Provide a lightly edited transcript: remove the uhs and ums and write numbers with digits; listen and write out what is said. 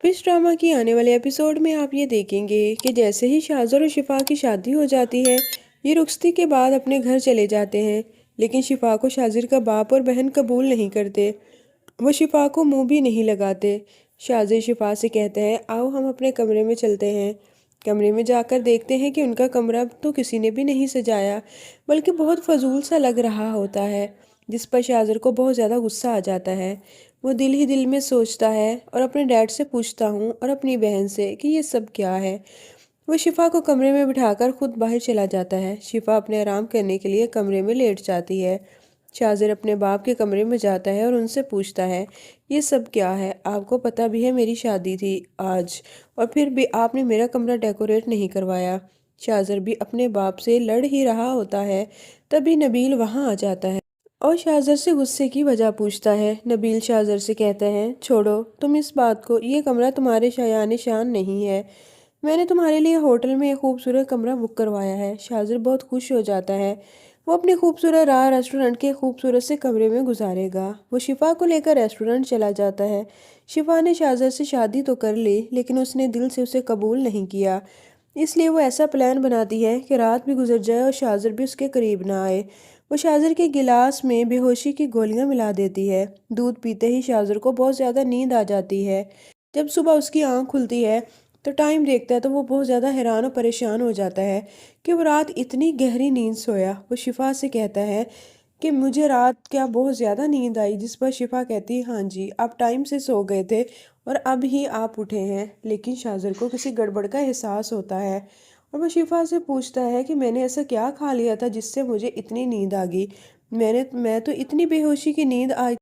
अब इस ड्रामा की आने वाले एपिसोड में आप ये देखेंगे कि जैसे ही शाहज़र और शिफा की शादी हो जाती है, ये रुखसती के बाद अपने घर चले जाते हैं। लेकिन शिफा को शाजिर का बाप और बहन कबूल नहीं करते। वो शिफा को मुंह भी नहीं लगाते। शाजिर शिफा से कहते हैं, आओ हम अपने कमरे में चलते हैं। कमरे में जाकर देखते हैं कि उनका कमरा तो किसी ने भी नहीं सजाया, बल्कि बहुत फजूल सा लग रहा होता है, जिस पर शाजिर को बहुत ज़्यादा गुस्सा आ जाता है। वो दिल ही दिल में सोचता है और अपने डैड से पूछता हूँ और अपनी बहन से कि ये सब क्या है। वो शिफा को कमरे में बिठाकर खुद बाहर चला जाता है। शिफा अपने आराम करने के लिए कमरे में लेट जाती है। शाजिर अपने बाप के कमरे में जाता है और उनसे पूछता है, ये सब क्या है? आपको पता भी है मेरी शादी थी आज, और फिर भी आपने मेरा कमरा डेकोरेट नहीं करवाया। शाजिर भी अपने बाप से लड़ ही रहा होता है, तभी नबील वहाँ आ जाता है और शाहज़र से गुस्से की वजह पूछता है। नबील शाहज़र से कहते हैं, छोड़ो तुम इस बात को, ये कमरा तुम्हारे शायान शान नहीं है। मैंने तुम्हारे लिए होटल में एक खूबसूरत कमरा बुक करवाया है। शाहज़र बहुत खुश हो जाता है। वो अपनी खूबसूरत रात रेस्टोरेंट के खूबसूरत से कमरे में गुजारेगा। वो शिफा को लेकर रेस्टोरेंट चला जाता है। शिफा ने शाहज़र से शादी तो कर ली, लेकिन उसने दिल से उसे कबूल नहीं किया। इसलिए वो ऐसा प्लान बनाती है कि रात भी गुजर जाए और शाहज़र भी उसके करीब ना आए। वो शाहज़र के गिलास में बेहोशी की गोलियां मिला देती है। दूध पीते ही शाहज़र को बहुत ज़्यादा नींद आ जाती है। जब सुबह उसकी आंख खुलती है तो टाइम देखता है तो वो बहुत ज़्यादा हैरान और परेशान हो जाता है कि वो रात इतनी गहरी नींद सोया। वो शिफा से कहता है कि मुझे रात क्या बहुत ज़्यादा नींद आई, जिस पर शिफा कहती है, हाँ जी आप टाइम से सो गए थे और अब ही आप उठे हैं। लेकिन शाहज़र को किसी गड़बड़ का एहसास होता है और वो शिफा से पूछता है कि मैंने ऐसा क्या खा लिया था जिससे मुझे इतनी नींद आ गई। मैं तो इतनी बेहोशी की नींद आई